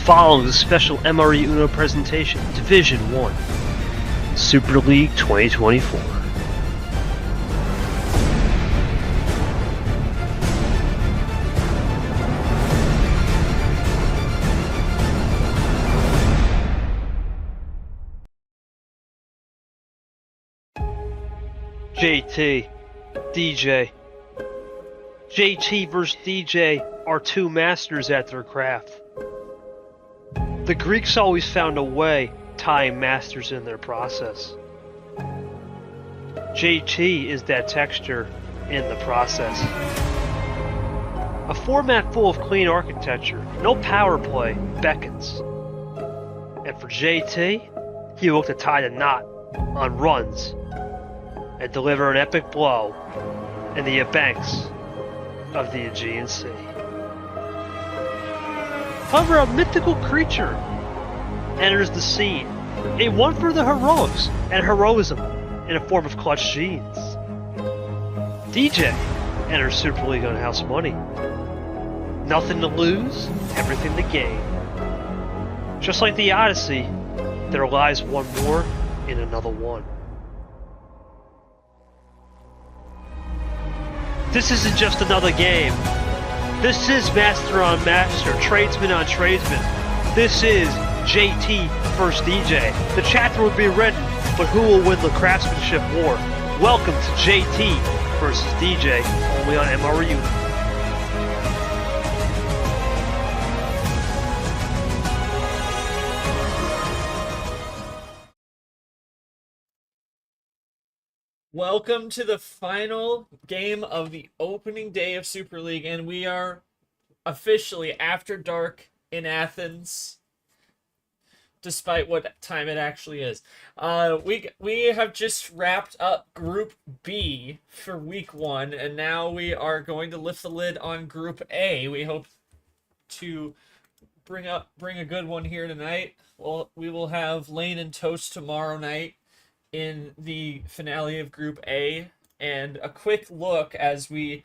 following is a special MRE Uno presentation, Division 1, Super League 2024. JT, DJ. JT vs. DJ are two masters at their craft. The Greeks always found a way tying masters in their process. JT is that texture in the process. A format full of clean architecture, no power play, beckons. And for JT, he will look to tie the knot on runs and deliver an epic blow in the banks of the Aegean Sea. However, a mythical creature enters the scene, a one for the heroics and heroism in a form of clutch genes. DJ enters Super League on House Money. Nothing to lose, everything to gain. Just like the Odyssey, there lies one more in another one. This isn't just another game. This is master on master, tradesman on tradesman. This is JT vs. DJ. The chapter will be written, but who will win the craftsmanship war? Welcome to JT vs. DJ, only on MRU. Welcome to the final game of the opening day of Super League, and we are officially after dark in Athens, despite what time it actually is. We have just wrapped up Group B for Week 1, and now we are going to lift the lid on Group A. We hope to bring a good one here tonight. Well, we will have Lane and Toast tomorrow night in the finale of Group A, and a quick look as we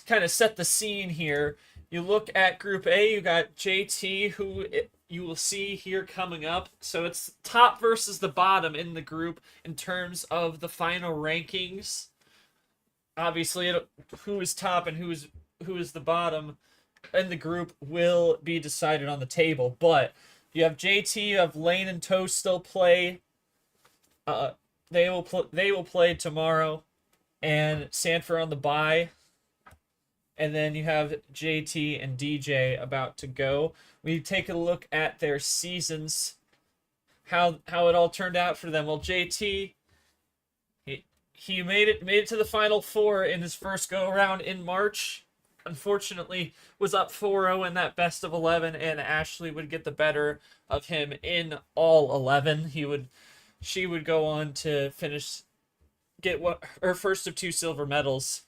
kind of set the scene here. You look at Group A, you got JT, who you will see here coming up. So it's top versus the bottom in the group in terms of the final rankings. Obviously, who is top and who is the bottom in the group will be decided on the table. But you have JT, you have Lane and Toast still play. They will play tomorrow, and Sandfer on the bye, and then you have JT and DJ about to go. We take a look at their seasons, how it all turned out for them. Well, JT, he made it to the final four in his first go around in March. Unfortunately, was up 4-0 in that best of 11, and Ashley would get the better of him in all 11. She would go on to get her first of 2 silver medals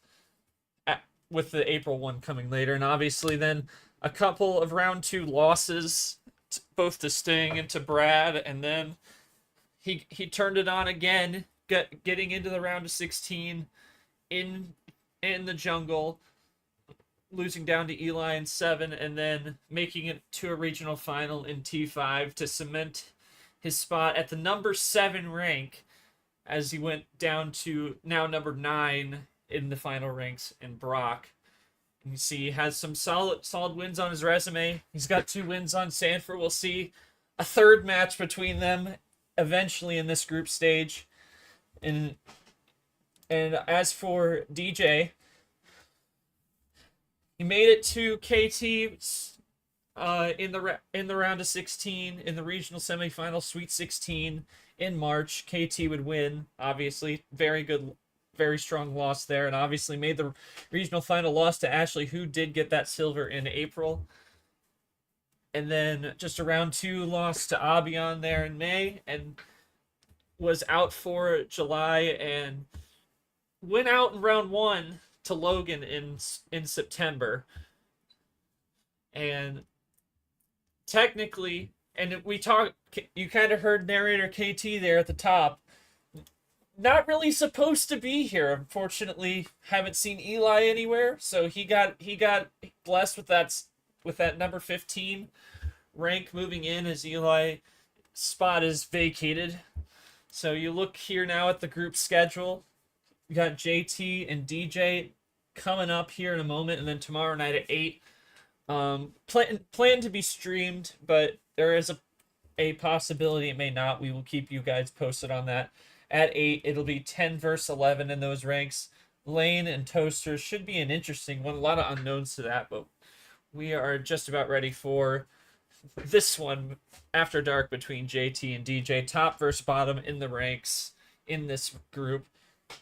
with the April one coming later. And obviously then a couple of round 2 losses, both to Sting and to Brad. And then he turned it on again, getting into the round of 16 in the jungle, losing down to Eli in 7, and then making it to a regional final in T5 to cement his spot at the number 7 rank as he went down to now number 9 in the final ranks in Brock. And you see he has some solid wins on his resume. He's got 2 wins on Sandfer. We'll see a third match between them eventually in this group stage. And as for DJ, he made it to KT in the round of 16 in the regional semifinal, Sweet 16 in March. KT would win, obviously. Very good, very strong loss there, and obviously made the regional final loss to Ashley, who did get that silver in April. And then just a round 2 loss to Abion there in May, and was out for July, and went out in round 1 to Logan in September. And technically, and you kind of heard narrator KT there at the top, not really supposed to be here. Unfortunately, haven't seen Eli anywhere, so he got blessed with that number 15 rank moving in as Eli's spot is vacated. So you look here now at the group schedule. You got JT and DJ coming up here in a moment, and then tomorrow night at 8. Plan to be streamed, but there is a possibility it may not. We will keep you guys posted on that. At 8, it'll be 10 versus 11 in those ranks. Lane and Toaster should be an interesting one. A lot of unknowns to that, but we are just about ready for this one after dark between JT and DJ. Top versus bottom in the ranks in this group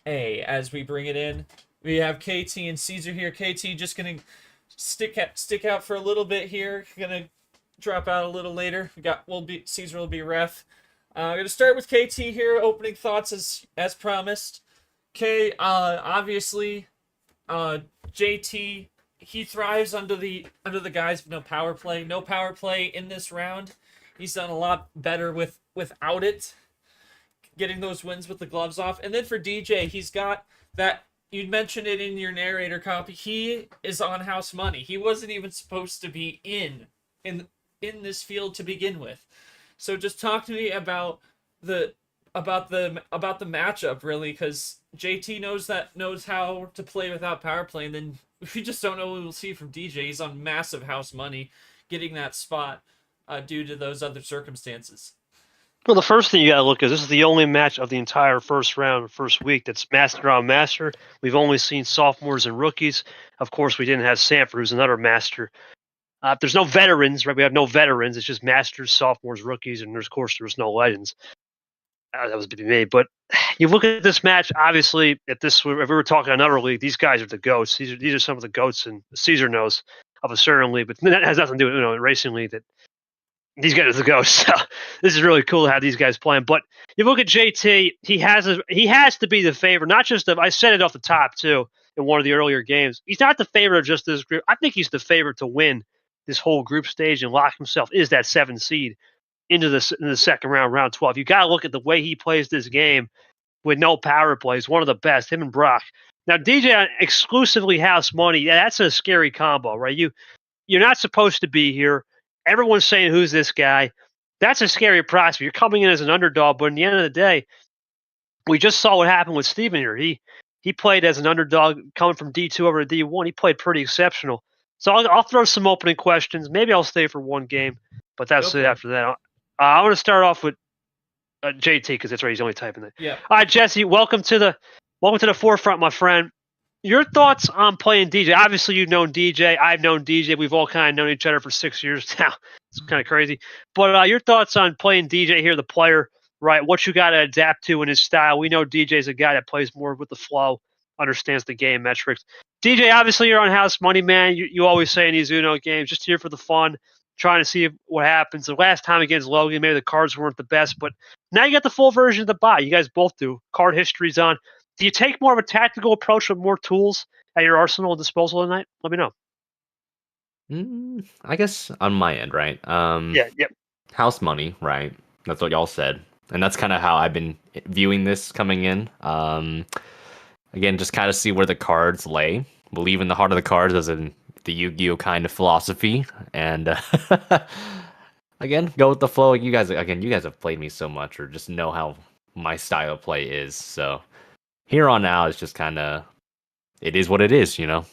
A. As we bring it in, we have KT and Caesar here. KT just going to stick out for a little bit here. Going to drop out a little later. Caesar will be ref. I'm going to start with KT here. Opening thoughts as promised. Obviously, JT, he thrives under the guise of no power play. No power play in this round. He's done a lot better without it, getting those wins with the gloves off. And then for DJ, he's got that. You mentioned it in your narrator copy. He is on house money. He wasn't even supposed to be in this field to begin with. So just talk to me about the matchup, really, because JT knows how to play without power play, and then we just don't know what we'll see from DJ. He's on massive house money, getting that spot due to those other circumstances. Well, the first thing you got to look at, this is the only match of the entire first round, first week, that's master on master. We've only seen sophomores and rookies. Of course, we didn't have Sandfer, who's another master. There's no veterans, right? We have no veterans. It's just masters, sophomores, rookies, and of course, there's no legends. That was to be made. But you look at this match, obviously, if we were talking another league, these guys are the GOATs. These are some of the GOATs, and Caesar knows of a certain league, but that has nothing to do with, a racing league, that these guys are the GOATs. So this is really cool to have these guys playing. But you look at JT, he has to be the favorite, not just I said it off the top, too, in one of the earlier games. He's not the favorite of just this group. I think he's the favorite to win this whole group stage and lock himself is that 7th seed into the second round 12. You got to look at the way he plays this game with no power plays. One of the best, him and Brock. Now, DJ exclusively house money. Yeah, that's a scary combo, right? You're not supposed to be here. Everyone's saying, who's this guy? That's a scary prospect. You're coming in as an underdog, but in the end of the day, we just saw what happened with Steven here. He played as an underdog coming from D2 over to D1. He played pretty exceptional. So I'll throw some opening questions. Maybe I'll stay for one game, but that's it after that. I want to start off with JT because that's right. He's only typing it. Yeah. All right, Jesse. Welcome to the forefront, my friend. Your thoughts on playing DJ? Obviously, you've known DJ. I've known DJ. We've all kind of known each other for 6 years now. It's kind of crazy. But your thoughts on playing DJ here, the player, right? What you got to adapt to in his style. We know DJ's a guy that plays more with the flow, understands the game metrics. DJ, obviously, you're on house money, man. You always say in these Uno games, just here for the fun, trying to see what happens. The last time against Logan, maybe the cards weren't the best, but now you got the full version of the bot. You guys both do. Card history's on. Do you take more of a tactical approach with more tools at your arsenal and disposal tonight? Let me know. I guess on my end, right? Yep. House money, right? That's what y'all said. And that's kind of how I've been viewing this coming in. Again, just kind of see where the cards lay. Believe in the heart of the cards as in the Yu-Gi-Oh kind of philosophy. And again, go with the flow. You guys have played me so much or just know how my style of play is. So here on out, it's just kind of, it is what it is, Yeah,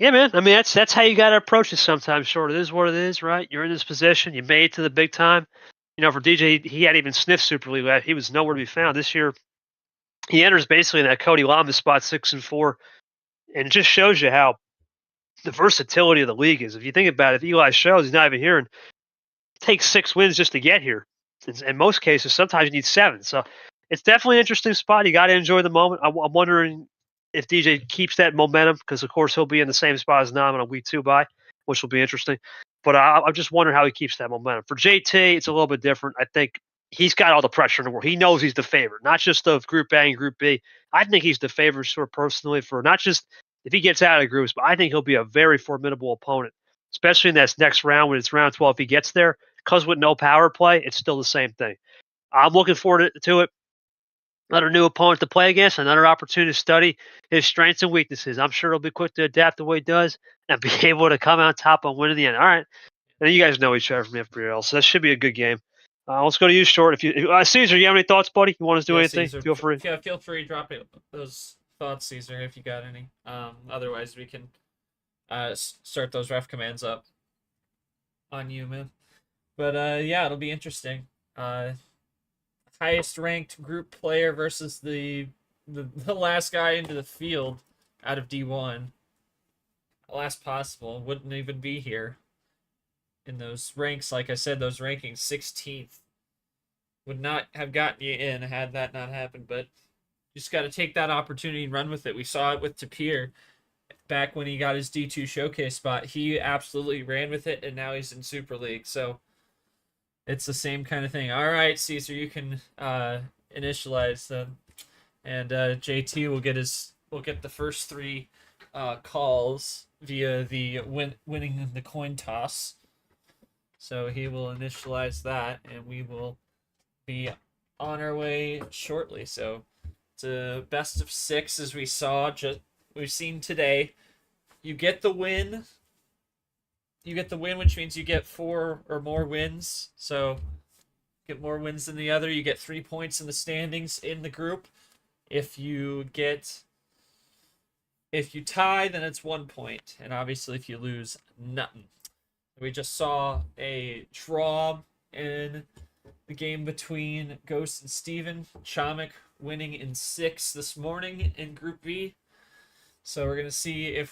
man. I mean, that's how you got to approach it sometimes, short. It is what it is, right? You're in this position. You made it to the big time. For DJ, he hadn't even sniffed Super League. He was nowhere to be found. This year, he enters basically in that Cody Lamas spot 6-4, and it just shows you how the versatility of the league is. If you think about it, if Eli shows he's not even here, and it takes 6 wins just to get here. In most cases, sometimes you need 7. So it's definitely an interesting spot. You got to enjoy the moment. I'm wondering if DJ keeps that momentum because, of course, he'll be in the same spot as Nam on a week 2 bye, which will be interesting. But I'm just wondering how he keeps that momentum. For JT, it's a little bit different. I think he's got all the pressure in the world. He knows he's the favorite, not just of Group A and Group B. I think he's the favorite sort of personally for not just if he gets out of the groups, but I think he'll be a very formidable opponent, especially in that next round when it's round 12. If he gets there, because with no power play, it's still the same thing. I'm looking forward to it. Another new opponent to play against, another opportunity to study his strengths and weaknesses. I'm sure he'll be quick to adapt the way he does and be able to come out top and win in the end. All right. And you guys know each other from everywhere else, so that should be a good game. Let's go to you, Short. If you, Caesar, you have any thoughts, buddy? You want us to do Yeah, anything? Caesar, Feel free. Yeah, feel free to drop those thoughts, Caesar, if you got any. Otherwise, we can start those ref commands up on you, man. But yeah, it'll be interesting. Highest ranked group player versus the last guy into the field out of D1. Last possible. Wouldn't even be here in those ranks. Like I said, those rankings, 16th. Would not have gotten you in had that not happened, but you just got to take that opportunity and run with it. We saw it with Tapir back when he got his D2 showcase spot. He absolutely ran with it, and now he's in Super League. So it's the same kind of thing. All right, Caesar, you can initialize them, and JT will get the first three calls via the winning the coin toss. So he will initialize that, and we will be on our way shortly. So it's a best of 6 as we've seen today. You get the win. Which means you get 4 or more wins. So get more wins than the other. You get 3 points in the standings in the group. If you tie, then it's 1 point. And obviously if you lose, nothing. We just saw a draw in the game between Ghost and Steven. Chamek winning in 6 this morning in Group B. So we're gonna see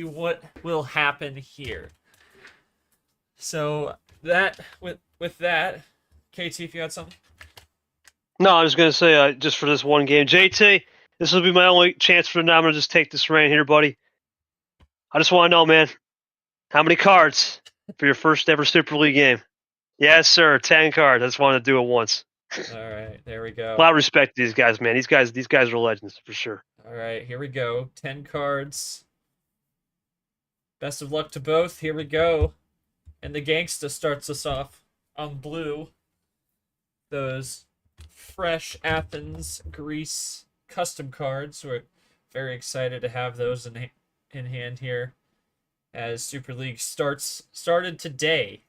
what will happen here. So that with that, KT, if you had something. No, I was going to say just for this one game, JT, this will be my only chance for the night. I'm going to just take this reign here, buddy. I just want to know, man, how many cards for your first ever Super League game? Yes, sir, 10 cards. I just wanted to do it once. All right, there we go. A lot of respect to these guys, man. These guys are legends for sure. All right, here we go. 10 cards. Best of luck to both. Here we go. And the Gangsta starts us off on blue. Those fresh Athens, Greece custom cards. We're very excited to have those in hand here as Super League started today.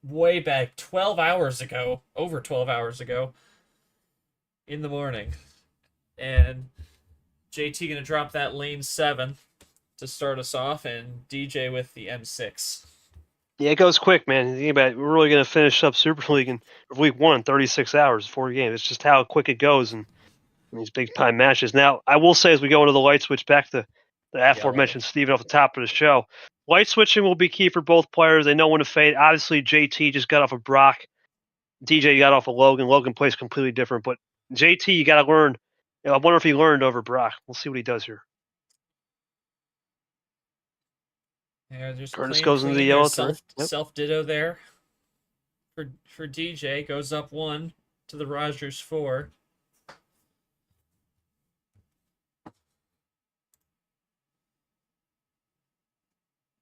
Way back 12 hours ago, over 12 hours ago in the morning. And JT gonna drop that lane 7 to start us off, and DJ with the M6. Yeah, it goes quick, man. Think about it. We're really going to finish up Super League in week 1 in 36 hours, 4 games. It's just how quick it goes in these big time matches. Now, I will say as we go into the light switch, back to the aforementioned Steven off the top of the show, light switching will be key for both players. They know when to fade. Obviously, JT just got off of Brock. DJ got off of Logan. Logan plays completely different. But JT, you got to learn. I wonder if he learned over Brock. We'll see what he does here. Yeah, just Kurtis goes into the yellow turn. Self ditto there for DJ. Goes up 1 to the Rogers 4.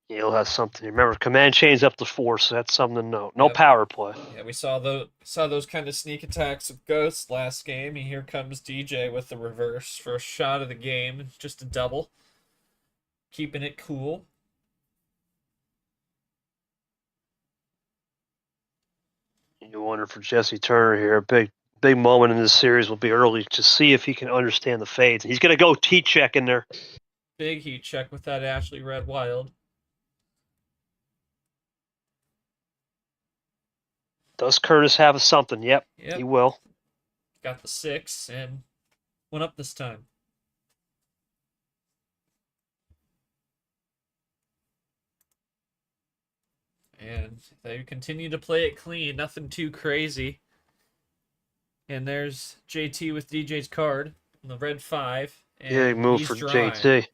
Yeah, he'll have something. Remember, command chain's up to 4, so that's something to note. No power play. Yeah, we saw those kind of sneak attacks of Ghost last game. And here comes DJ with the reverse first shot of the game, just a double, keeping it cool. You wonder for Jesse Turner here, a big moment in this series will be early to see if he can understand the fades. He's going to go T-check in there. Big heat check with that Ashley Red Wild. Does Kurtis have something? Yep, he will. Got the 6 and went up this time. And they continue to play it clean, nothing too crazy. And there's JT with DJ's card, the red 5. And big move for drawing. JT.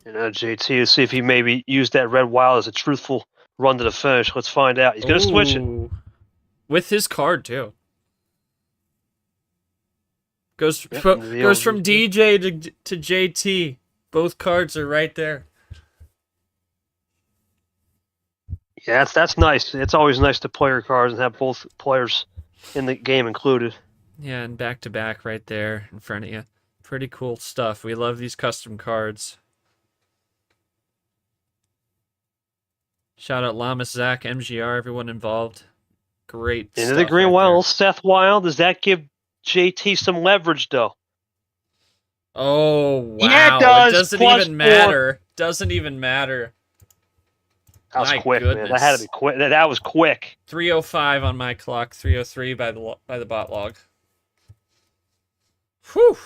You know, JT, to see if he maybe used that red wild as a truthful run to the finish. Let's find out. He's going to switch it. With his card, too. Goes from DJ to JT. Both cards are right there. Yeah, that's nice. It's always nice to play your cards and have both players in the game included. Yeah, and back to back right there in front of you. Pretty cool stuff. We love these custom cards. Shout out Lamas, Zach, MGR, everyone involved. Great Into stuff the green right wild, there. little Seth Wild. Does that give JT some leverage, though? Oh, wow. Yeah, it does. It doesn't Plus even matter. Doesn't even matter. That was My quick, man. goodness. That had to be quick. That was quick. 3:05 on my clock. 3:03 by the bot log. Whew.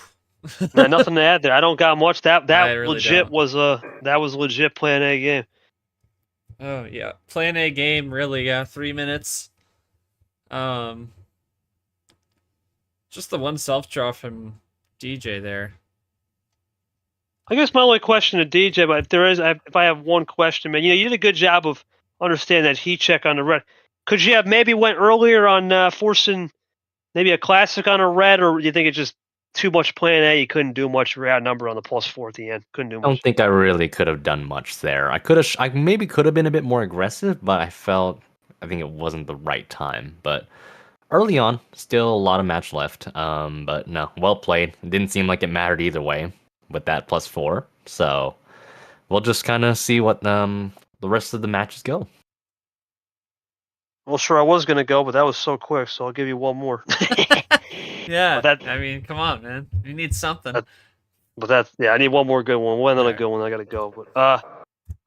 Man, nothing to add there. I don't got much. That I really legit don't. was legit Plan A game. Oh yeah, Plan A game. Really, yeah. 3 minutes. Just the one self draw from DJ there. I guess my only question to DJ, but if I have one question, man, you did a good job of understanding that heat check on the red. Could you have maybe went earlier on forcing maybe a classic on a red, or do you think it's just too much Plan A? You couldn't do much. Round number on the +4 at the end. Couldn't do I don't much. think I really could have done much there. I maybe could have been a bit more aggressive, but I think it wasn't the right time. But early on, still a lot of match left. But no, well played. It didn't seem like it mattered either way with that +4. So we'll just kind of see what the rest of the matches go. Well, sure, I was gonna go, but that was so quick, so I'll give you one more. Yeah, But I mean, come on, man. You need something. I need one more good one. One other Alright. good one. I gotta go. But all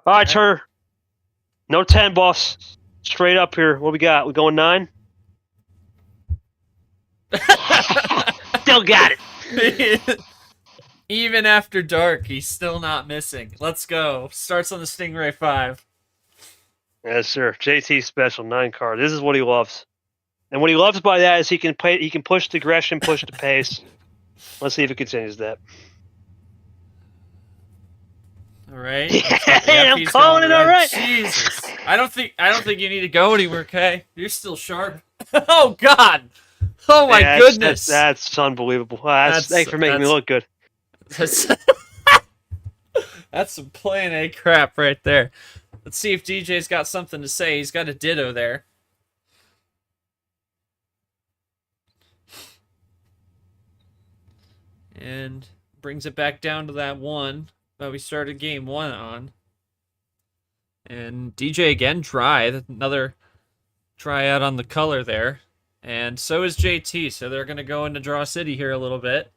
right, Turner. No 10, boss. Straight up here. What we got? We going 9? Still got it. Even after dark, he's still not missing. Let's go. Starts on the Stingray 5. Yes, sir. JT special 9 card. This is what he loves, and what he loves by that is he can push the aggression, push the pace. Let's see if it continues that. All right. Yeah, I'm calling it all right. Jesus. I don't think you need to go anywhere, Kay. You're still sharp. Oh God. Oh my goodness. That's unbelievable. Thanks for making me look good. That's some Plan A crap right there. Let's see if DJ's got something to say. He's got a ditto there. And brings it back down to that 1 that we started game 1 on. And DJ again dry. Another try out on the color there. And so is JT. So they're going to go into Draw City here a little bit.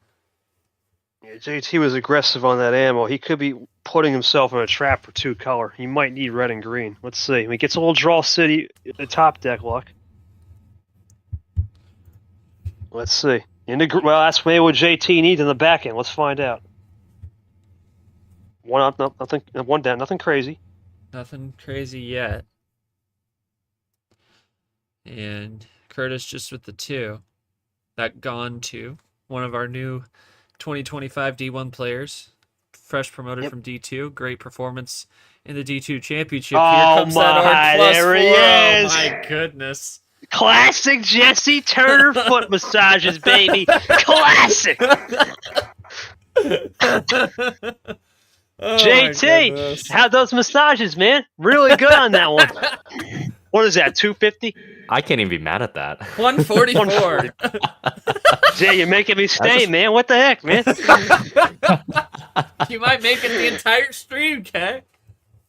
Yeah, JT was aggressive on that ammo. He could be putting himself in a trap for 2 color. He might need red and green. Let's see. He gets a little Draw City at the top deck luck. Let's see. Well, that's maybe what JT needs in the back end. Let's find out. 1 up, nothing. 1 down, nothing crazy. Nothing crazy yet. And Kurtis just with the 2. That gone 2. One of our new 2025 D1 players. Fresh promoted from D2. Great performance in the D2 championship. Oh, here comes that ARC +4. there he is. Oh my goodness. Classic Jesse Turner foot massages, baby. Classic. Oh, JT, how those massages, man? Really good on that one. What is that, 250? I can't even be mad at that. 144. Jay, you're making me stay, man. What the heck, man? You might make it the entire stream, Kay.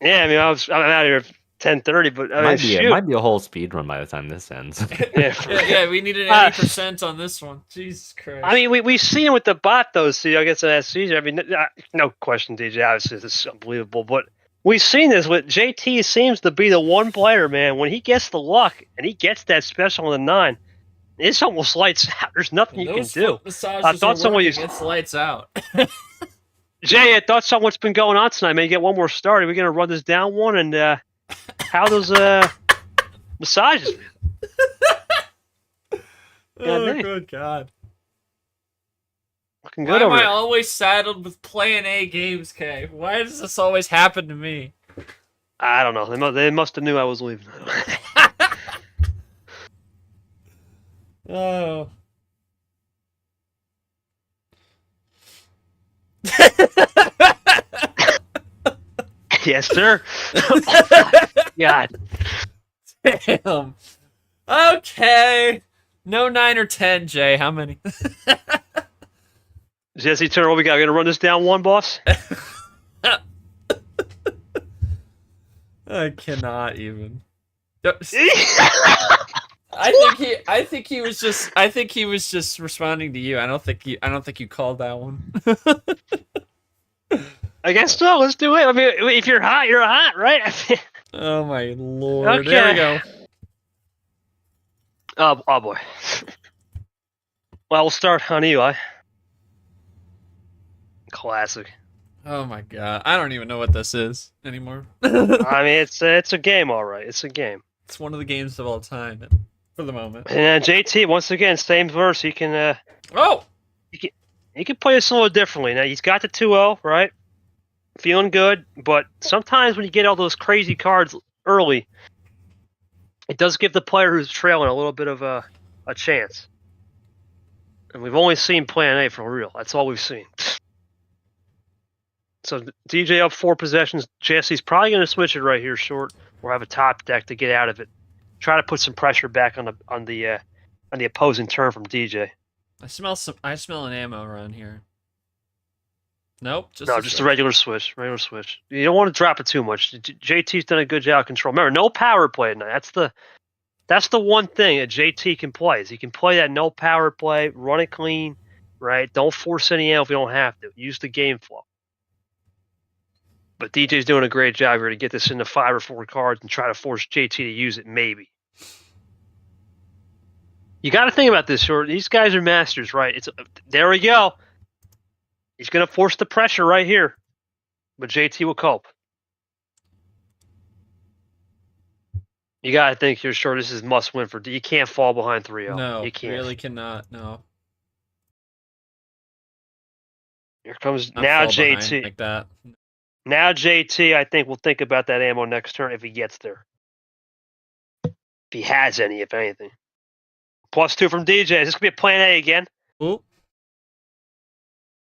Yeah, I mean, I'm out here at 10:30, but I mean, It might be a whole speed run by the time this ends. Yeah, we need an 80% on this one. Jesus Christ. I mean, we've seen it with the bot, though, so I guess that's easier. I mean, no question, DJ. Obviously, this is unbelievable, but we've seen this with JT. Seems to be the one player, man. When he gets the luck and he gets that special on the 9, it's almost lights out. There's nothing you can do. I thought someone gets lights out. Jay, I thought someone's been going on tonight. Man, get one more start. Are we gonna run this down one and how those massages? Oh, good God. Looking good Why over am I there. always saddled with Plan A games, Kay? Why does this always happen to me? I don't know. They must have knew I was leaving. Oh. Yes, sir. God. Damn. Okay. No 9 or 10, Jay. How many? Jesse Turner, what we got? We gonna run this down one, boss? I cannot even. I think he was just responding to you. I don't think you called that one. I guess so. Let's do it. I mean, if you're hot, you're hot, right? Oh my lord. Okay. There we go. Oh boy. Well, we'll start on Eli. Classic. Oh my god. I don't even know what this is anymore. I mean, it's a game, all right. It's a game. It's one of the games of all time for the moment. And JT, once again, same verse. He can he can play this a little differently. Now he's got the 2-0, right? Feeling good, but sometimes when you get all those crazy cards early, it does give the player who's trailing a little bit of a chance. And we've only seen Plan A for real. That's all we've seen. So DJ up 4 possessions. Jesse's probably going to switch it right here short, or have a top deck to get out of it. Try to put some pressure back on the opposing turn from DJ. I smell an ammo around here. Nope, just a regular switch. Regular switch. You don't want to drop it too much. JT's done a good job of control. Remember, no power play tonight. That's the one thing that JT can play. Is he can play that no power play, run it clean, right? Don't force any out if you don't have to. Use the game flow. But DJ's doing a great job here to get this into 5 or 4 cards and try to force JT to use it, maybe. You got to think about this, Short. These guys are masters, right? There we go. He's going to force the pressure right here. But JT will cope. You got to think here, Short. This is must win for D. You can't fall behind 3-0. No, you can't. Really cannot. No. Here comes Not now fall JT. behind like that. Now JT, I think, will think about that ammo next turn if he gets there. If he has any, if anything. +2 from DJ. Is this going to be a plan A again? Ooh.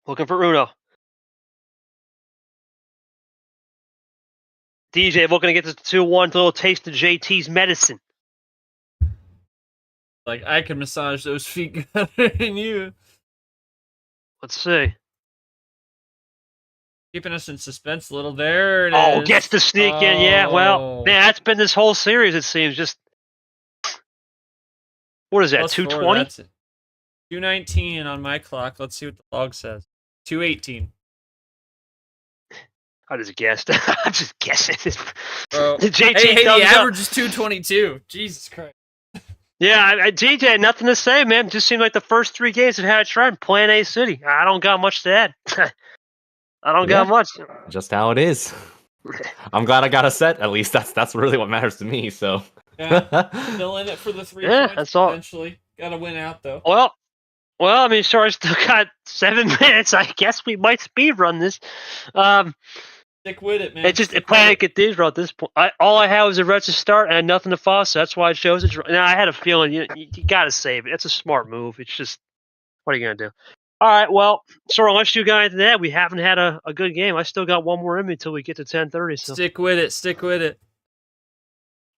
Looking for Uno. DJ looking to get this 2-1, a little taste of JT's medicine. Like, I can massage those feet better than you. Let's see. Keeping us in suspense a little. There it is. is. Gets the sneak in. Yeah, well, man, that's been this whole series, it seems. Just, what is that, 220? 219 on my clock. Let's see what the log says. 218. I just guessed. I'm just guessing. Bro. JT hey, the up. average is 222. Jesus Christ. Yeah, DJ had nothing to say, man. Just seemed like the first 3 games have had a trend. Plan A City. I don't got much to add. I don't got much. Just how it is. I'm glad I got a set. At least that's really what matters to me. So yeah, still in it for the 3 points. That's all. Eventually, gotta win out though. Well, I mean, sure, I still got 7 minutes. I guess we might speed run this. Stick with it, man. It's just a panic at these at this point. All I had was a red to start and I had nothing to follow, so that's why I chose it. Now I had a feeling you got to save it. It's a smart move. It's just, what are you gonna do? All right, well, so unless you got into that, we haven't had a good game. I still got one more in me until we get to 10:30. So. Stick with it. Stick with it.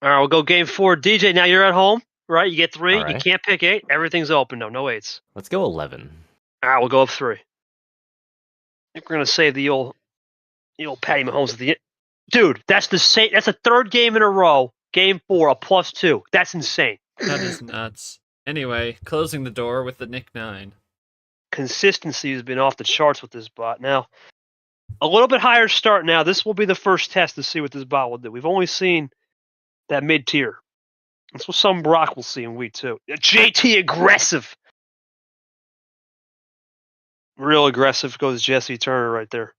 All right, we'll go game 4. DJ, now you're at home, right? You get 3. Right. You can't pick 8. Everything's open, no 8s. Let's go 11. All right, we'll go up 3. I think we're gonna save the old Patty Mahomes at the end. Dude, that's the same. That's a 3rd game in a row. Game 4, a +2. That's insane. That is nuts. Anyway, closing the door with the Nick 9. Consistency has been off the charts with this bot. Now, a little bit higher start now. This will be the first test to see what this bot will do. We've only seen that mid-tier. That's what some Brock will see in week 2. JT aggressive. Real aggressive goes Jesse Turner right there.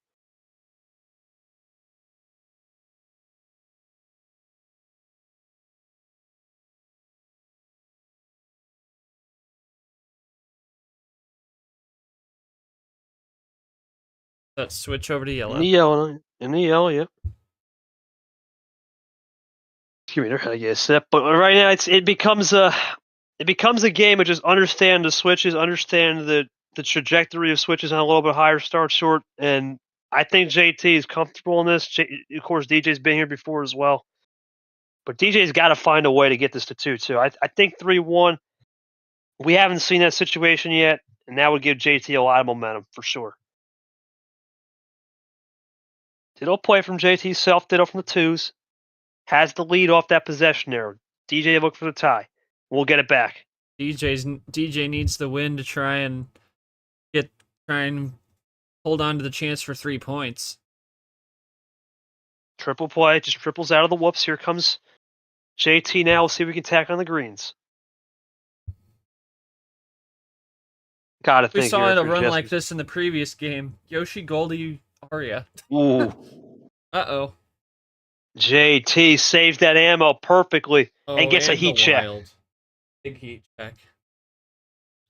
Let's switch over to yellow. In the yellow, yep. Excuse me, they're gonna get a sip. But right now, it becomes a game of just understand the switches, understand the trajectory of switches on a little bit higher start short, and I think JT is comfortable in this. Of course, DJ's been here before as well. But DJ's got to find a way to get this to 2-2. I think 3-1. We haven't seen that situation yet, and that would give JT a lot of momentum for sure. Ditto play from JT, self ditto from the twos. Has the lead off that possession there. DJ look for the tie. We'll get it back. DJ needs the win to try and hold on to the chance for 3 points. Triple play, just triples out of the whoops. Here comes JT now. We'll see if we can tack on the greens. Gotta think. We saw it a run like this in the previous game. Yoshi Goldie Aria. Ooh. Uh-oh. JT saves that ammo perfectly and gets a heat check. Big heat check.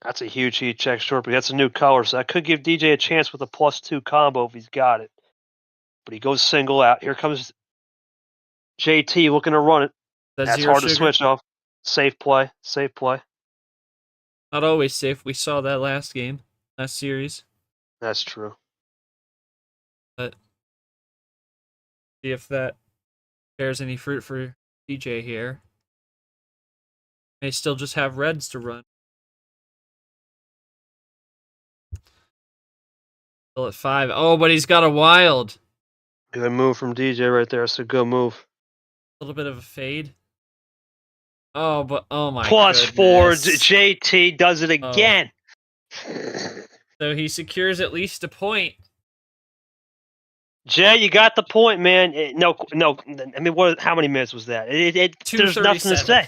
That's a huge heat check, short, but that's a new color, so that could give DJ a chance with a +2 combo if he's got it. But he goes single out. Here comes JT looking to run it. That's hard to switch off. Safe play. Safe play. Not always safe. We saw that last series. That's true. But see if that bears any fruit for DJ here. May still just have reds to run. Still at 5. Oh, but he's got a wild. Good move from DJ right there. It's a good move. A little bit of a fade. Oh, but oh my +4. JT does it again. So he secures at least a point. Jay, you got the point, man. No. I mean, how many minutes was that? There's nothing to say.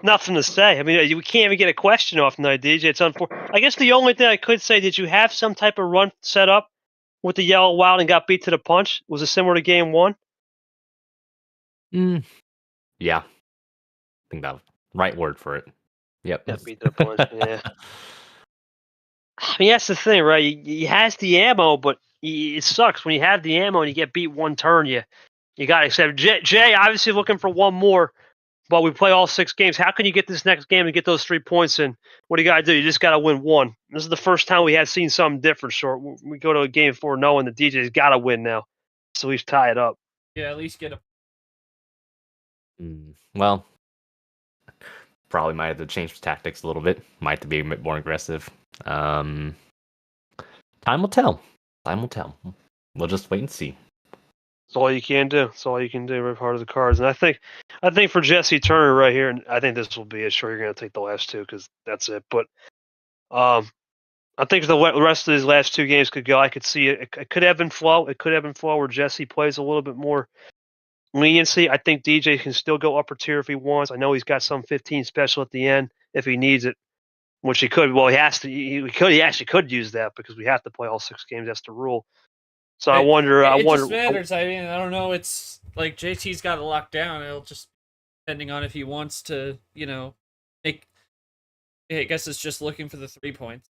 Nothing to say. I mean, we can't even get a question off tonight, DJ. It's unfortunate. I guess the only thing I could say, did you have some type of run set up with the yellow wild and got beat to the punch? Was it similar to game 1? Yeah. I think that was the right word for it. Yep. Got beat to the punch, yeah. I mean, that's the thing, right? He has the ammo, but it sucks when you have the ammo and you get beat one turn. You got to accept. Jay obviously looking for one more, but we play all 6 games. How can you get this next game and get those 3 points in? What do you got to do? You just got to win one. This is the first time we have seen something different, Short. We go to a game 4 knowing the DJ's got to win now, so we tie it up. Yeah, at least get a. Well, probably might have to change tactics a little bit. Might have to be a bit more aggressive. Time will tell. Time will tell. We'll just wait and see. That's all you can do. That's all you can do. Rip hard of the cards. And I think for Jesse Turner right here, and I think this will be it. Sure, you're going to take the last 2 because that's it. But I think the rest of these last 2 games could go. I could see it. It could ebb and flow. It could ebb and flow where Jesse plays a little bit more leniency. I think DJ can still go upper tier if he wants. I know he's got some 15 special at the end if he needs it, which he could. Well, he has to. He actually could use that because we have to play all 6 games. That's the rule. So I wonder. It just matters. I mean, I don't know. It's like JT's got it locked down. It'll just depending on if he wants to, make. I guess it's just looking for the 3 points.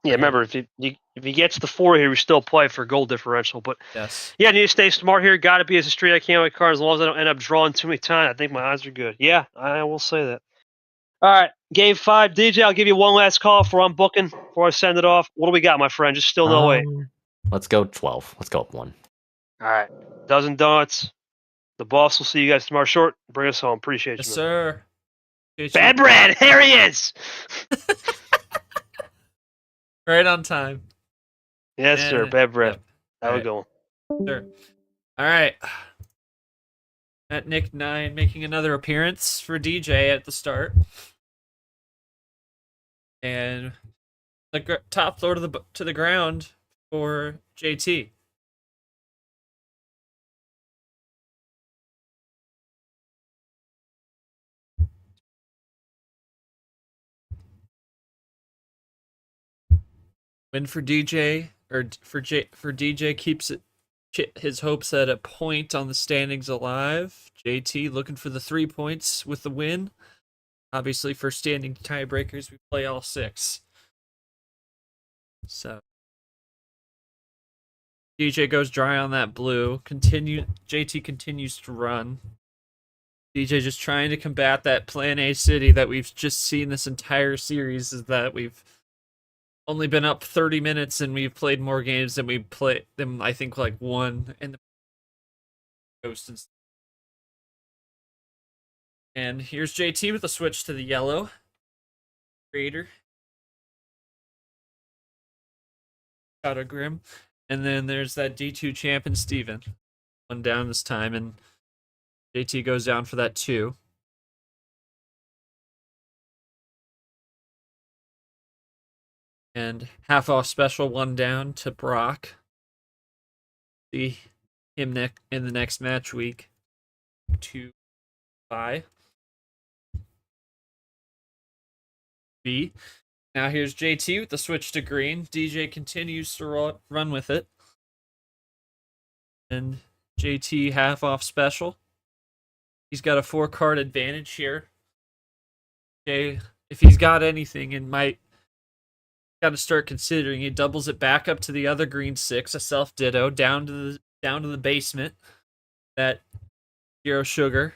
Yeah, remember if he gets the 4 here, we still play for goal differential. But yes, yeah, I need to stay smart here. Got to be as a street I can with cards as long as I don't end up drawing too many times. I think my odds are good. Yeah, I will say that. All right, game 5, DJ. I'll give you one last call before I'm booking. Before I send it off, what do we got, my friend? Just still no 8. Let's go 12. Let's go up 1. All right, dozen donuts. The boss will see you guys tomorrow. Short, bring us home. Appreciate yes, you, sir. Bad bread. Here he is. Right on time. Yes, sir. Bad bread. Yep. Have a good one. Sure. All right. At Nick 9 making another appearance for DJ at the start. And the top throw to the ground for JT. Win for DJ for DJ keeps his hopes at a point on the standings alive. JT looking for the 3 points with the win. Obviously, for standing tiebreakers, we play all 6. So DJ goes dry on that blue. JT continues to run. DJ just trying to combat that Plan A city that we've just seen this entire series. Is that we've only been up 30 minutes and we've played more games than we played them. I think like 1 in the Ghost and And here's JT with a switch to the yellow. Creator. Out of Grim. And then there's that D2 champ and Steven. One down this time, and JT goes down for that 2. And half off special, 1 down to Brock. See him in the next match week. 2 bye. B. Now here's JT with the switch to green. DJ continues to run with it. And JT half off special. He's got a 4-card advantage here. Okay, if he's got anything, it might got to start considering. He doubles it back up to the other green 6, a self ditto down to the basement. That 0 sugar.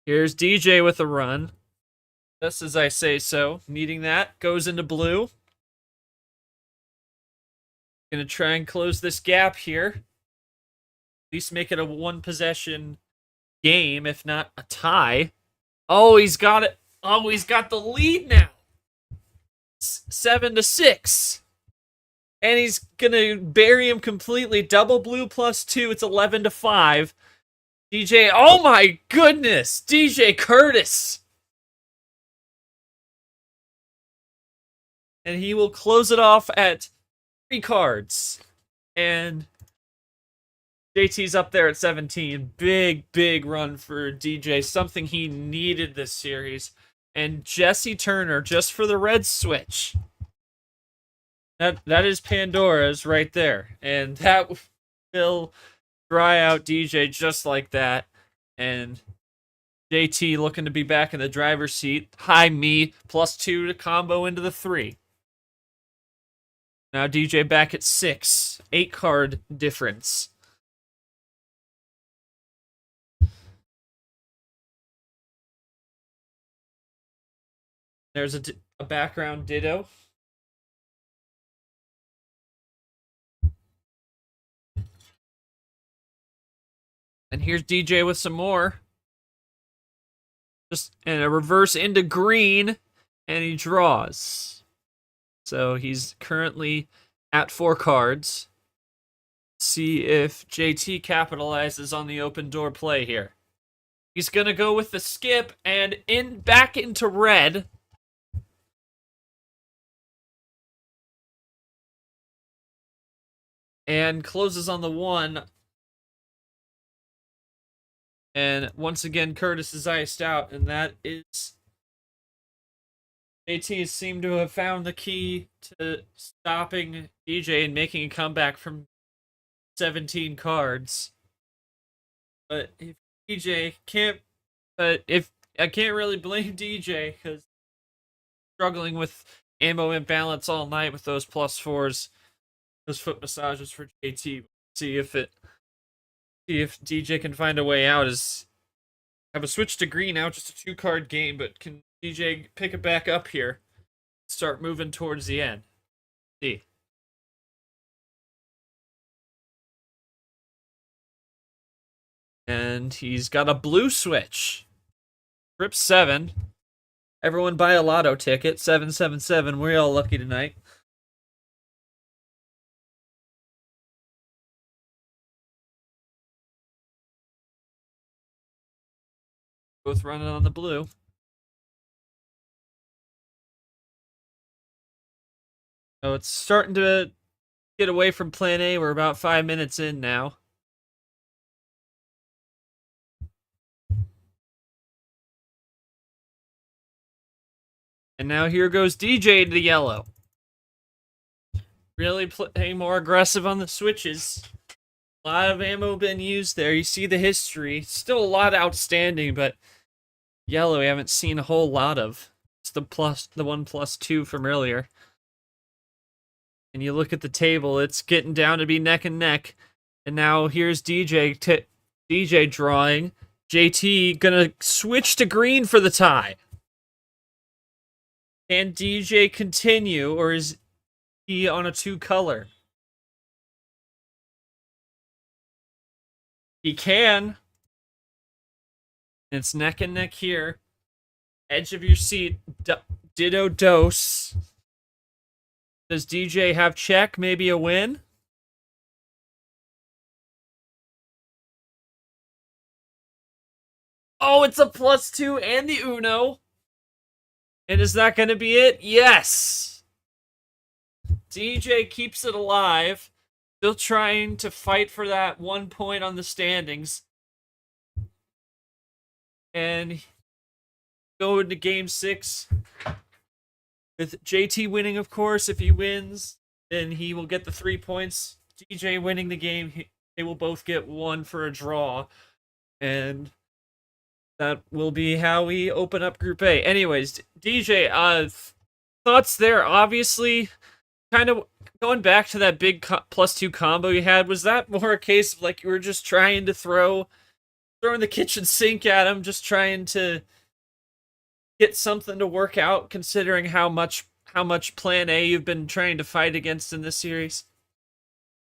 Here's DJ with a run. Just as I say so. Needing that. Goes into blue. Gonna try and close this gap here. At least make it a 1-possession game, if not a tie. Oh, he's got it. Oh, he's got the lead now. 7-6. And he's gonna bury him completely. Double blue +2. It's 11-5. DJ, oh my goodness! DJ Kurtis! And he will close it off at 3 cards. And JT's up there at 17. Big run for DJ. Something he needed this series. And Jesse Turner, just for the red switch. That is Pandora's right there. And that will dry out DJ just like that. And JT looking to be back in the driver's seat. High me, +2 to combo into the 3. Now DJ back at 6. 8-card difference. There's a background ditto. And here's DJ with some more. Just and a reverse into green, and he draws. So he's currently at 4 cards. See if JT capitalizes on the open door play here. He's gonna go with the skip and back into red. And closes on the 1. And once again, Kurtis is iced out, and that is... JT seemed to have found the key to stopping DJ and making a comeback from 17 cards. But if DJ can't... But if I can't really blame DJ, because struggling with ammo imbalance all night with those +4s. Those foot massages for JT. See if DJ can find a way out. Have a switch to green now, just a 2-card game, but can DJ pick it back up here? Start moving towards the end. See. And he's got a blue switch. Trip 7. Everyone buy a lotto ticket. 777. We're all lucky tonight. Both running on the blue. So it's starting to get away from plan A. We're about 5 minutes in now. And now here goes DJ to the yellow. Really playing more aggressive on the switches. A lot of ammo been used there. You see the history. Still a lot outstanding, but yellow we haven't seen a whole lot of. It's the 1+2 from earlier. And you look at the table, it's getting down to be neck and neck. And now here's DJ drawing. JT gonna switch to green for the tie. Can DJ continue, or is he on a 2-color? He can. It's neck and neck here. Edge of your seat. Ditto dose. Does DJ have check? Maybe a win? Oh, it's a +2 and the Uno. And is that going to be it? Yes. DJ keeps it alive. Still trying to fight for that 1 point on the standings. And go into game 6 with JT winning, of course. If he wins, then he will get the 3 points. DJ winning the game, they will both get 1 for a draw. And that will be how we open up Group A. Anyways, DJ, thoughts there? Obviously, kind of going back to that big +2 combo you had. Was that more a case of like you were just trying to throwing the kitchen sink at him, just trying to get something to work out, considering how much Plan A you've been trying to fight against in this series?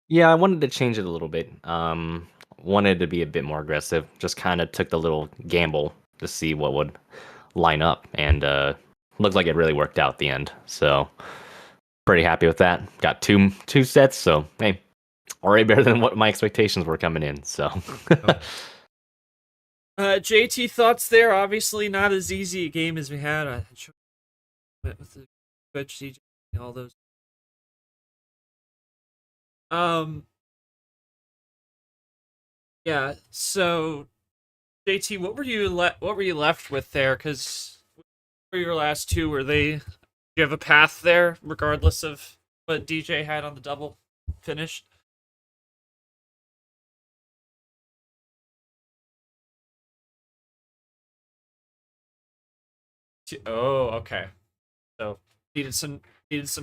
Yeah, I wanted to change it a little bit. Wanted to be a bit more aggressive. Just kind of took the little gamble to see what would line up, and looked like it really worked out at the end. So pretty happy with that. Got two sets, so hey, already better than what my expectations were coming in. So JT, thoughts there? Obviously not as easy a game as we had. With the coach, DJ, all those. Yeah. So, JT, what were you left with there? Because for your last two, do you have a path there, regardless of what DJ had on the double finish? Oh, okay. So needed some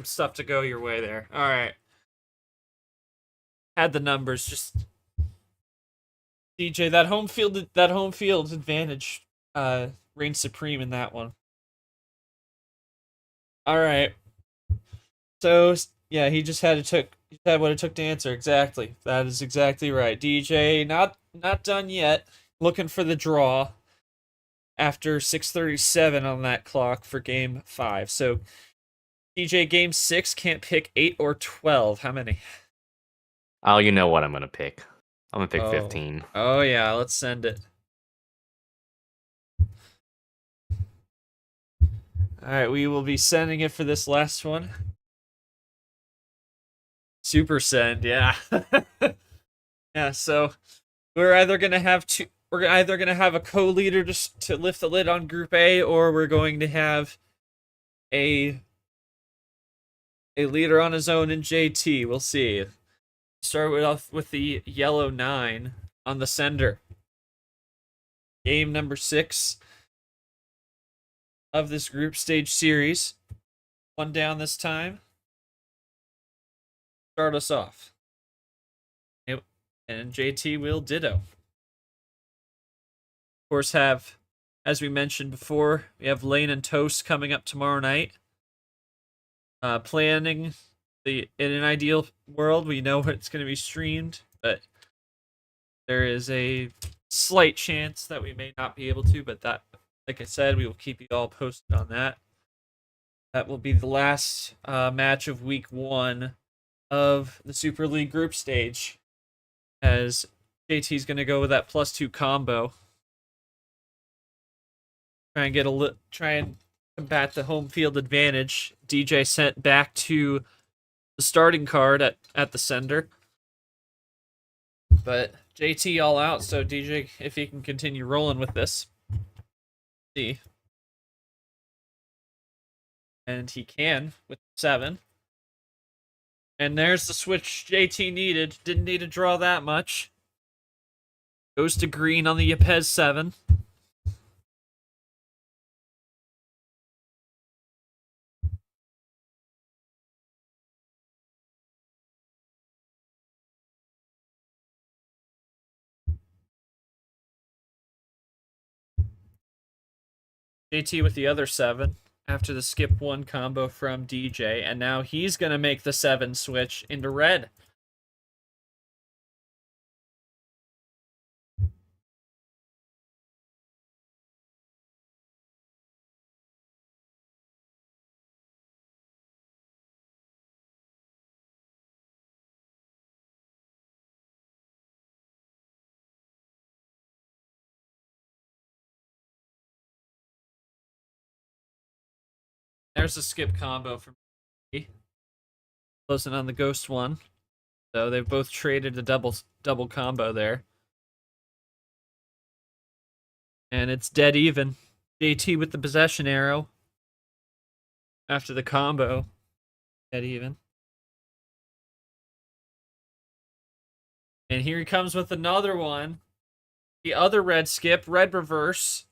stuff to go your way there. All right. Had the numbers, just DJ, that home field advantage reigns supreme in that one. All right. So yeah, he had what it took to answer. Exactly. That is exactly right. DJ not done yet. Looking for the draw after 6:37 on that clock for game 5. So DJ, game 6 can't pick 8 or 12. How many? Oh, you know what I'm gonna pick. I'm gonna pick 15. Oh yeah, let's send it. Alright, we will be sending it for this last one. Super send, yeah. Yeah, so we're either gonna have a co-leader to lift the lid on Group A, or we're going to have a leader on his own in JT. We'll see. Start off with the yellow 9 on the sender. Game number 6 of this group stage series. 1 down this time. Start us off. And JT will ditto. Of course, as we mentioned before, we have Lane and Toast coming up tomorrow night. Planning in an ideal world, we know it's going to be streamed, but there is a slight chance that we may not be able to, but that, like I said, we will keep you all posted on that. That will be the last match of week 1 of the Super League group stage, as JT's going to go with that +2 combo. Try and combat the home field advantage. DJ sent back to the starting card at the sender. But JT all out, so DJ, if he can continue rolling with this. See. And he can with 7. And there's the switch JT needed. Didn't need to draw that much. Goes to green on the Yepes 7. JT with the other 7 after the skip 1 combo from DJ, and now he's going to make the 7 switch into red. There's a skip combo from me. Closing on the ghost one. So they've both traded the double combo there. And it's dead even. JT with the possession arrow. After the combo. Dead even. And here he comes with another one. The other red skip, red reverse.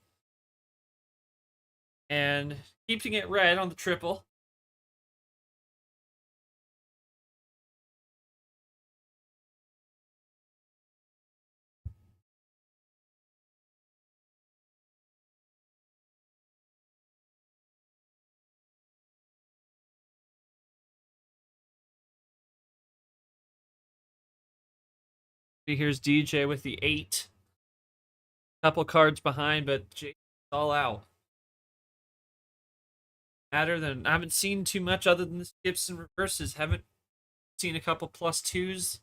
And keeping it red on the triple. Here's DJ with the 8. Couple cards behind, but JT's all out. I haven't seen too much other than the skips and reverses. Haven't seen a couple +2s.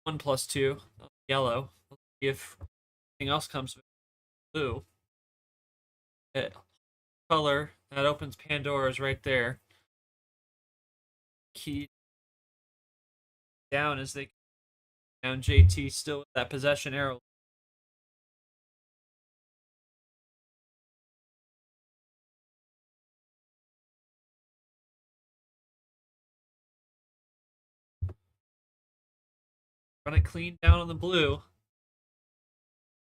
1 +2. Yellow. Let's see if anything else comes with blue. Color. That opens Pandora's right there. Key down as they down. JT still with that possession arrow. Run it clean down on the blue.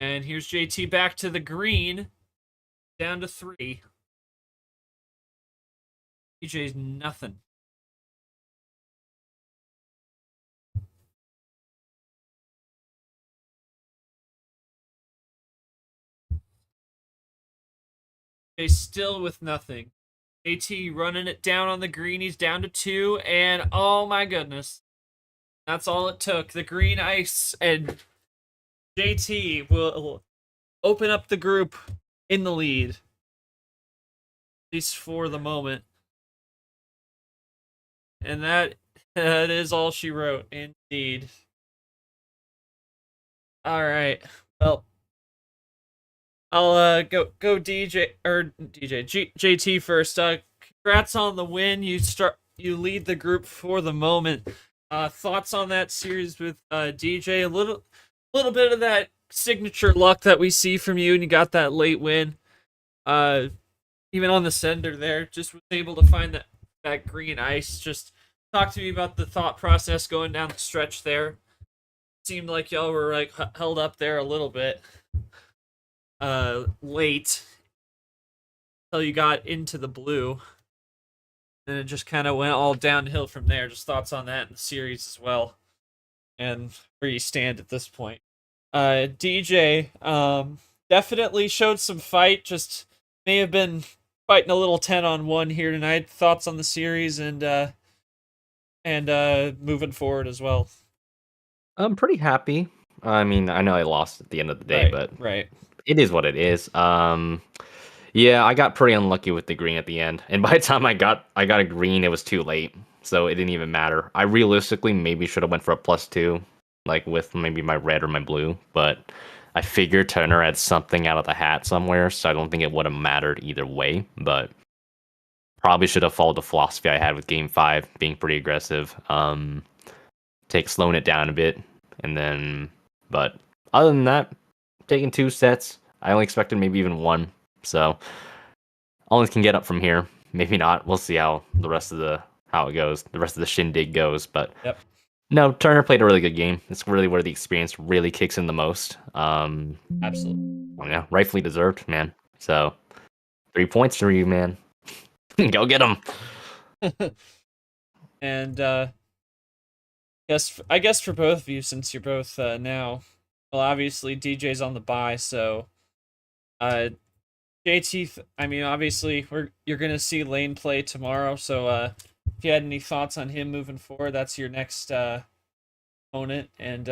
And here's JT back to the green. Down to 3. DJ's nothing. DJ's still with nothing. AT running it down on the green. He's down to 2. And oh my goodness. That's all it took. The green ice, and JT will open up the group in the lead. At least for the moment. And that is all she wrote, indeed. All right. Well, I'll go JT first. Congrats on the win. You lead the group for the moment. Thoughts on that series with DJ? A little bit of that signature luck that we see from you, and you got that late win. Even on the sender there, just was able to find that green ice. Just talk to me about the thought process going down the stretch there. Seemed like y'all were like held up there a little bit late until you got into the blue. And it just kind of went all downhill from there. Just thoughts on that in the series as well. And where you stand at this point. DJ definitely showed some fight. Just may have been fighting a little 10-on-1 here tonight. Thoughts on the series and moving forward as well. I'm pretty happy. I mean, I know I lost at the end of the day, but it is what it is. Yeah, I got pretty unlucky with the green at the end, and by the time I got a green, it was too late, so it didn't even matter. I realistically maybe should have went for a +2, like with maybe my red or my blue, but I figured Turner had something out of the hat somewhere, so I don't think it would have mattered either way. But probably should have followed the philosophy I had with Game 5, being pretty aggressive, slowing it down a bit, and then. But other than that, taking 2 sets. I only expected maybe even 1. So, only can get up from here. Maybe not. We'll see how it goes. The rest of the shindig goes. But no, Turner played a really good game. It's really where the experience really kicks in the most. Absolutely. Yeah, rightfully deserved, man. So, 3 points for you, man. Go get them. And I guess for both of you, since you're both now, well, obviously DJ's on the bye, so JT, I mean, obviously you're gonna see Lane play tomorrow. So if you had any thoughts on him moving forward, that's your next opponent. And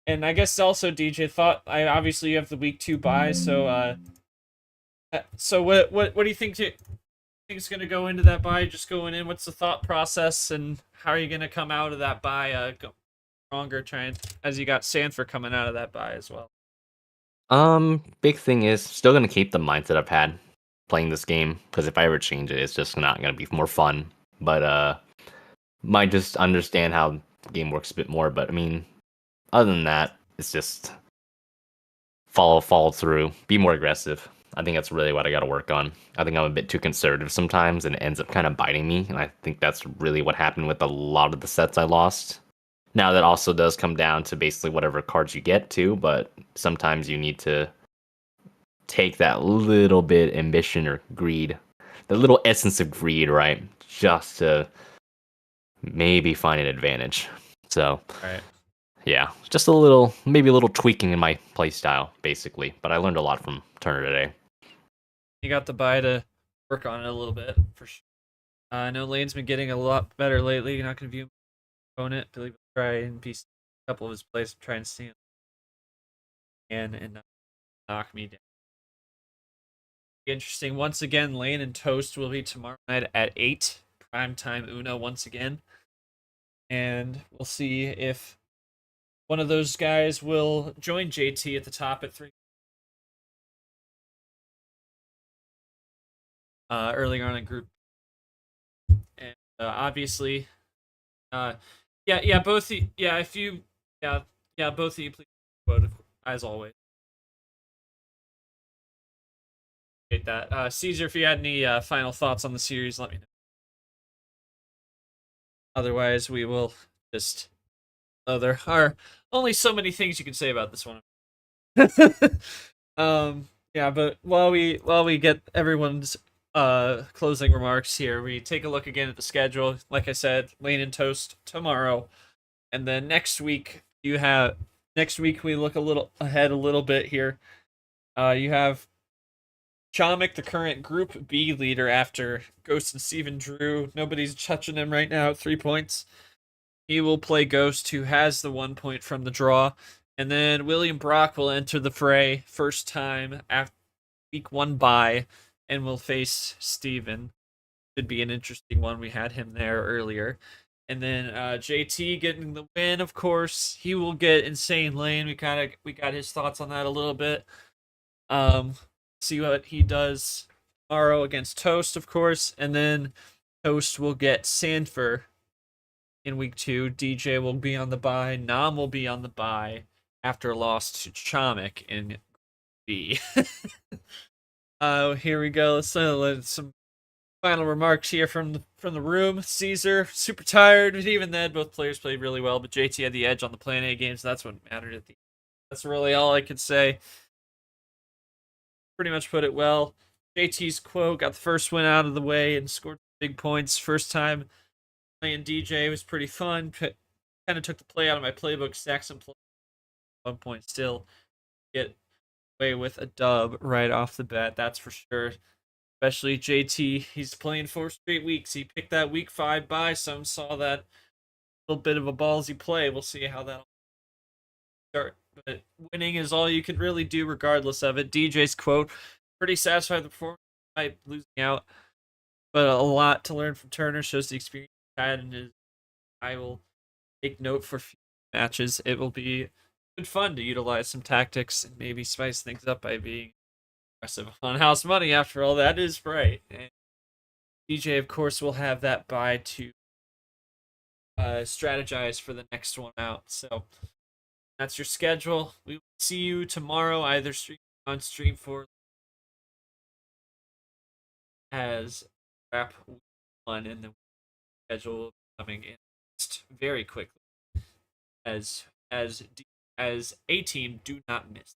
I guess also DJ obviously you have the week 2 bye. So what do you think? Is going to go into that bye? Just going in. What's the thought process, and how are you going to come out of that bye? Go stronger, trying as you got Sandfer coming out of that bye as well. Big thing is still gonna keep the mindset I've had playing this game, because if I ever change it, it's just not gonna be more fun. But might just understand how the game works a bit more. But I mean, other than that, it's just follow through, be more aggressive. I think that's really what I got to work on. I think I'm a bit too conservative sometimes, and it ends up kind of biting me. And I think that's really what happened with a lot of the sets I lost. Now that also does come down to basically whatever cards you get too, but sometimes you need to take that little bit ambition or greed, the little essence of greed, right? Just to maybe find an advantage. So, Right. yeah, just a little, maybe a little tweaking in my play style, basically. But I learned a lot from Turner today. You got the bye to work on it a little bit for sure. I know Lane's been getting a lot better lately. You're not going to view opponent. Billy will try and piece a couple of his plays, try and stand and knock me down. Interesting. Once again, Lane and Toast will be tomorrow night at 8 prime time Uno once again, and we'll see if one of those guys will join JT at the top at 3. Earlier on in group, and obviously, both if you, both of you please vote as always. That. Caesar, if you had any final thoughts on the series, let me know. Otherwise, we will just. Oh, there are only so many things you can say about this one. But while we get everyone's closing remarks here, we take a look again at the schedule. Like I said, Lane and Toast tomorrow, and then next week we look a little ahead a little bit here. You have Chomik, the current Group B leader after Ghost and Steven Drew. Nobody's touching him right now at 3 points. He will play Ghost, who has the 1 point from the draw. And then William Brock will enter the fray first time after week 1 bye and will face Steven. Should be an interesting one. We had him there earlier. And then JT getting the win, of course. He will get Insane Lane. We got his thoughts on that a little bit. See what he does tomorrow against Toast, of course, and then Toast will get Sandfer in week 2. DJ will be on the bye. Nam will be on the bye after a loss to Chomik in B. Here we go. Let's let some final remarks here from the room. Caesar, super tired, but even then, both players played really well. But JT had the edge on the Plan A games. That's what mattered at the end. That's really all I could say. Pretty much put it well. JT's quote got the first win out of the way and scored big points. First time playing DJ was pretty fun. Kind of took the play out of my playbook. Stacked some play. 1 point still. Get away with a dub right off the bat. That's for sure. Especially JT. He's playing 4 straight weeks. He picked that week 5 bye. Some saw that little bit of a ballsy play. We'll see how that'll start. But winning is all you can really do regardless of it. DJ's quote, pretty satisfied with the performance despite losing out, but a lot to learn from Turner. Shows the experience he had, and I will take note for future matches. It will be good fun to utilize some tactics and maybe spice things up by being aggressive on house money. After all, that is right. And DJ, of course, will have that bye to strategize for the next one out. So that's your schedule. We will see you tomorrow, either on stream for as wrap 1, and the schedule will be coming in very quickly. As a team, do not miss.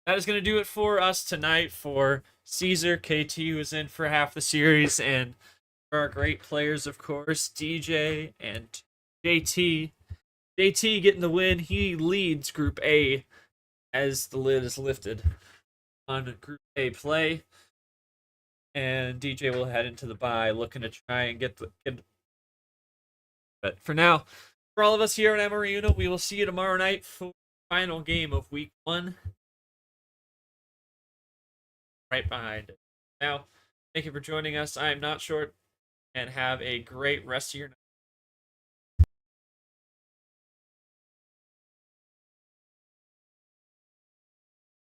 That is going to do it for us tonight. For Caesar, KT, who is in for half the series, and for our great players, of course, DJ and JT. JT getting the win. He leads Group A as the lid is lifted on Group A play. And DJ will head into the bye looking to try and get. But for now, for all of us here at Amarino, we will see you tomorrow night for the final game of week 1. Right behind it. Now, thank you for joining us. I am not short, and have a great rest of your night.